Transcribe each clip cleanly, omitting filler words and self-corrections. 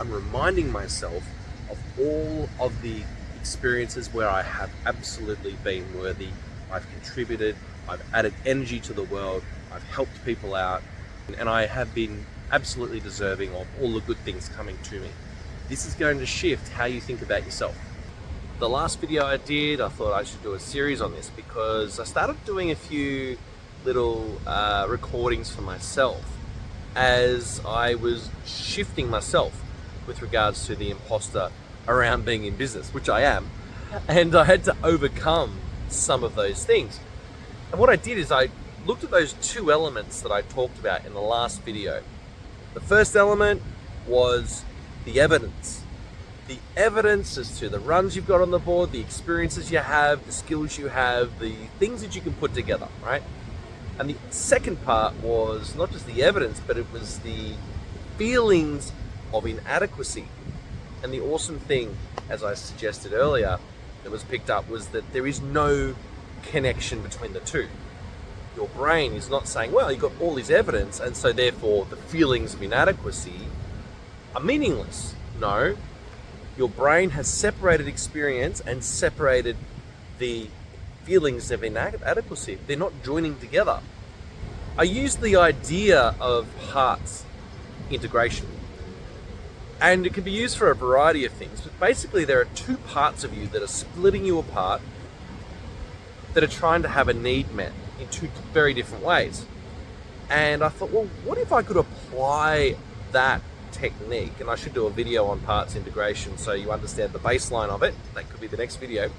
I'm reminding myself of all of the experiences where I have absolutely been worthy. I've contributed, I've added energy to the world, I've helped people out, and I have been absolutely deserving of all the good things coming to me. This is going to shift how you think about yourself. The last video I did, I thought I should do a series on this because I started doing a few little recordings for myself as I was shifting myself with regards to the imposter around being in business, which I am. And I had to overcome some of those things. And what I did is I looked at those two elements that I talked about in the last video. The first element was the evidence. The evidence as to the runs you've got on the board, the experiences you have, the skills you have, the things that you can put together, right? And the second part was not just the evidence, but it was the feelings of inadequacy. And the awesome thing, as I suggested earlier, that was picked up was that there is no connection between the two. Your brain is not saying, well, you've got all this evidence, and so therefore the feelings of inadequacy are meaningless. No, your brain has separated experience and separated the feelings of inadequacy. They're not joining together. I use the idea of parts integration, and it can be used for a variety of things, but basically there are two parts of you that are splitting you apart that are trying to have a need met in two very different ways. And I thought, well, what if I could apply that technique? And I should do a video on parts integration so you understand the baseline of it. That could be the next video.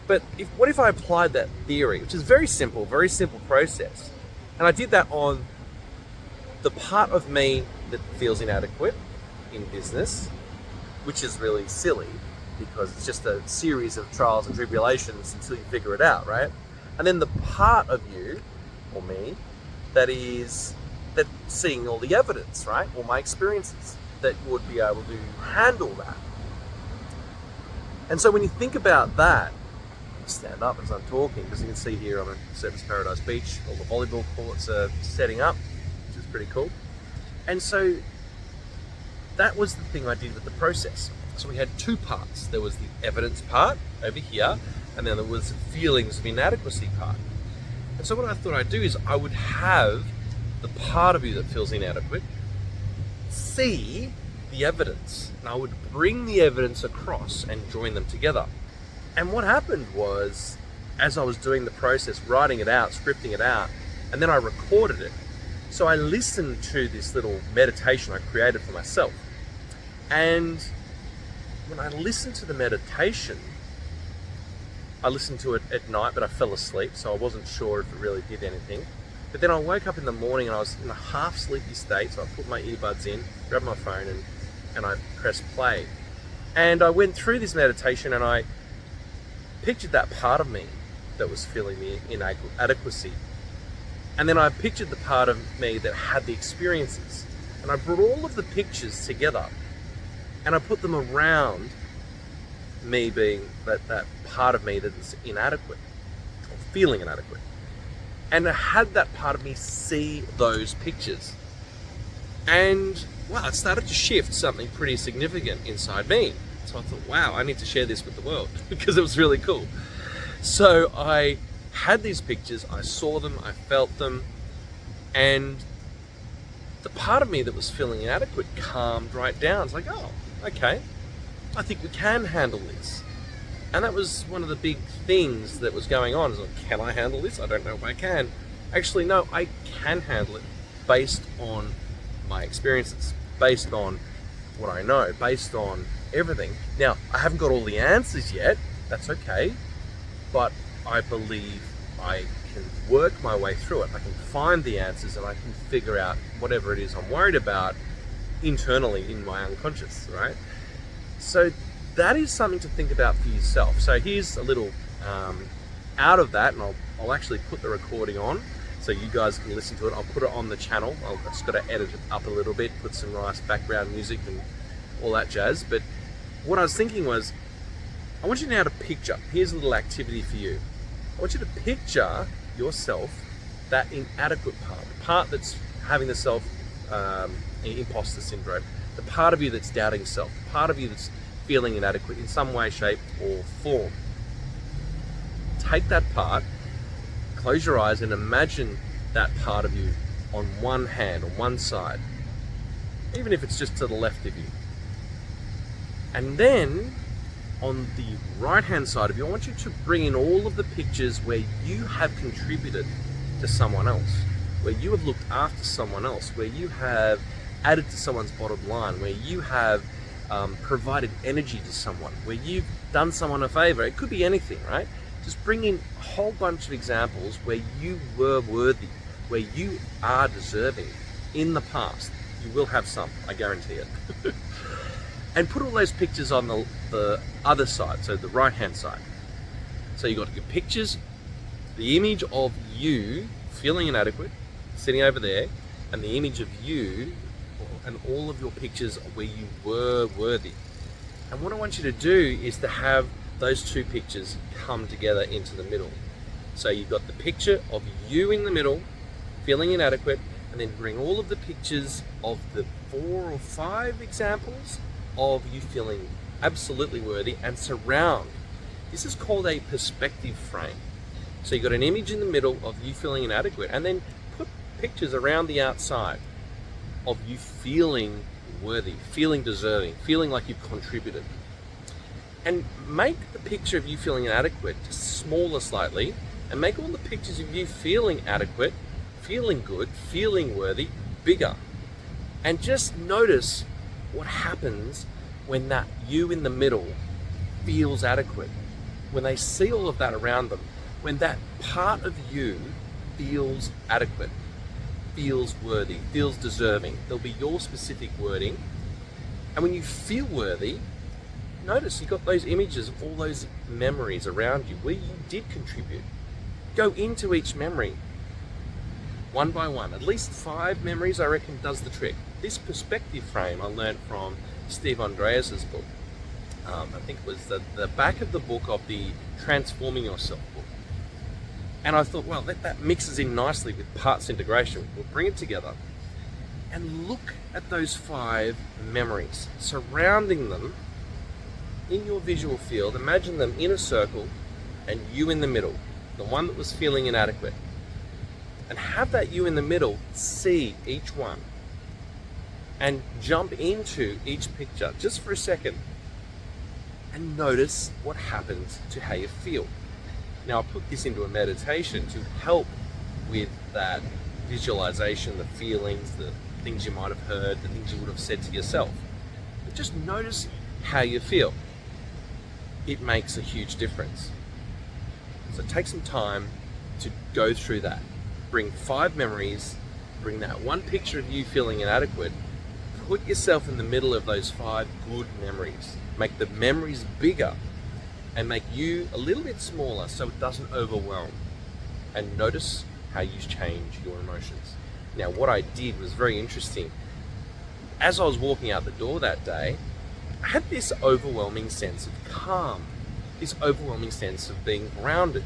But what if I applied that theory, which is very simple process, and I did that on the part of me that feels inadequate in business, which is really silly because it's just a series of trials and tribulations until you figure it out, right? And then the part of you, or me, that seeing all the evidence, right? All my experiences that would be able to handle that. And so when you think about that, stand up as I'm talking, because you can see here I'm at Surfers Paradise Beach, all the volleyball courts are setting up, which is pretty cool. And so that was the thing I did with the process. So we had two parts. There was the evidence part over here, and then there was the feelings of inadequacy part. And so what I thought I'd do is I would have the part of you that feels inadequate see the evidence, and I would bring the evidence across and join them together. And what happened was, as I was doing the process, writing it out, scripting it out, and then I recorded it. So I listened to this little meditation I created for myself. And when I listened to the meditation, I listened to it at night, but I fell asleep, so I wasn't sure if it really did anything. But then I woke up in the morning and I was in a half sleepy state, so I put my earbuds in, grabbed my phone, and I pressed play. And I went through this meditation and I pictured that part of me that was feeling the inadequacy. And then I pictured the part of me that had the experiences. And I brought all of the pictures together and I put them around me being that part of me that is inadequate, or feeling inadequate. And I had that part of me see those pictures. And wow, it started to shift something pretty significant inside me. So I thought, wow, I need to share this with the world because it was really cool. So I had these pictures, I saw them, I felt them, and the part of me that was feeling inadequate calmed right down. It's like, oh, okay, I think we can handle this. And that was one of the big things that was going on. Is like, can I handle this? I don't know if I can. Actually, no, I can handle it based on my experiences, based on what I know, based on everything. Now, I haven't got all the answers yet. That's okay. But I believe I can work my way through it. I can find the answers and I can figure out whatever it is I'm worried about internally in my unconscious, right? So that is something to think about for yourself. So here's a little out of that, and I'll actually put the recording on so you guys can listen to it. I'll put it on the channel. I've just got to edit it up a little bit, put some nice background music and all that jazz. But what I was thinking was, I want you now to picture, here's a little activity for you. I want you to picture yourself, that inadequate part, the part that's having the imposter syndrome, the part of you that's doubting self, the part of you that's feeling inadequate in some way, shape, or form. Take that part, close your eyes, and imagine that part of you on one hand, on one side, even if it's just to the left of you. And then on the right hand side of you, I want you to bring in all of the pictures where you have contributed to someone else, where you have looked after someone else, where you have added to someone's bottom line, where you have provided energy to someone, where you've done someone a favor. It could be anything, right? Just bring in a whole bunch of examples where you were worthy, where you are deserving in the past. You will have some, I guarantee it. And put all those pictures on the other side, so the right hand side. So you've got your pictures, the image of you feeling inadequate, sitting over there, and the image of you and all of your pictures where you were worthy. And what I want you to do is to have those two pictures come together into the middle. So you've got the picture of you in the middle, feeling inadequate, and then bring all of the pictures of the 4 or 5 examples of you feeling absolutely worthy and surround. This is called a perspective frame. So you've got an image in the middle of you feeling inadequate, and then put pictures around the outside of you feeling worthy, feeling deserving, feeling like you've contributed. And make the picture of you feeling inadequate just smaller slightly, and make all the pictures of you feeling adequate, feeling good, feeling worthy, bigger. And just notice what happens when that you in the middle feels adequate. When they see all of that around them, when that part of you feels adequate, feels worthy, feels deserving, there'll be your specific wording. And when you feel worthy, notice you've got those images of all those memories around you where you did contribute. Go into each memory one by one. At least 5 memories, I reckon, does the trick. This perspective frame I learned from Andreas's book. I think it was the back of the book of the Transforming Yourself book. And I thought, well, that mixes in nicely with parts integration. We'll bring it together and look at those 5 memories, surrounding them in your visual field. Imagine them in a circle and you in the middle, the one that was feeling inadequate. And have that you in the middle see each one and jump into each picture just for a second and notice what happens to how you feel. Now, I put this into a meditation to help with that visualization, the feelings, the things you might have heard, the things you would have said to yourself. But just notice how you feel. It makes a huge difference. So take some time to go through that. Bring 5 memories, bring that one picture of you feeling inadequate, put yourself in the middle of those 5 good memories. Make the memories bigger and make you a little bit smaller so it doesn't overwhelm. And notice how you change your emotions. Now, what I did was very interesting. As I was walking out the door that day, I had this overwhelming sense of calm, this overwhelming sense of being grounded,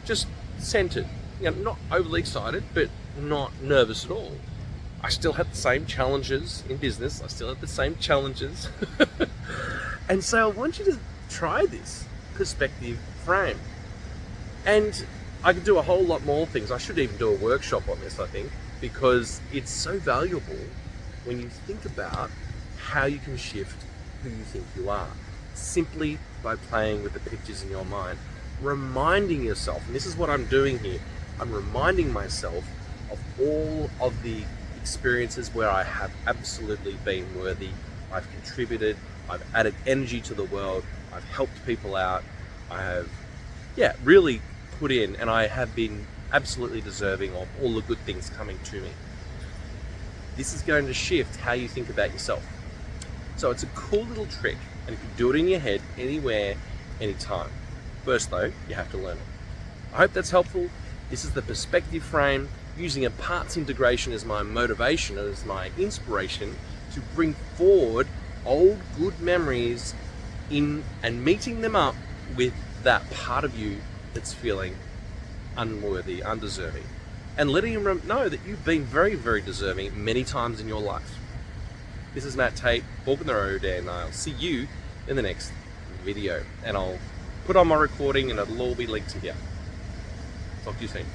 just centered. You know, not overly excited, but not nervous at all. I still had the same challenges in business. I still had the same challenges. And so I want you to try this perspective frame. And I could do a whole lot more things. I should even do a workshop on this, I think, because it's so valuable when you think about how you can shift who you think you are, simply by playing with the pictures in your mind, reminding yourself, and this is what I'm doing here, I'm reminding myself of all of the experiences where I have absolutely been worthy. I've contributed, I've added energy to the world, I've helped people out, I have, really put in, and I have been absolutely deserving of all the good things coming to me. This is going to shift how you think about yourself. So it's a cool little trick, and you can do it in your head, anywhere, anytime. First though, you have to learn it. I hope that's helpful. This is the perspective frame, using a parts integration as my motivation, as my inspiration to bring forward old good memories in and meeting them up with that part of you that's feeling unworthy, undeserving, and letting them know that you've been very, very deserving many times in your life. This is Matt Tait, walking the road, and I'll see you in the next video. And I'll put on my recording and it'll all be linked to here. Talk to you soon.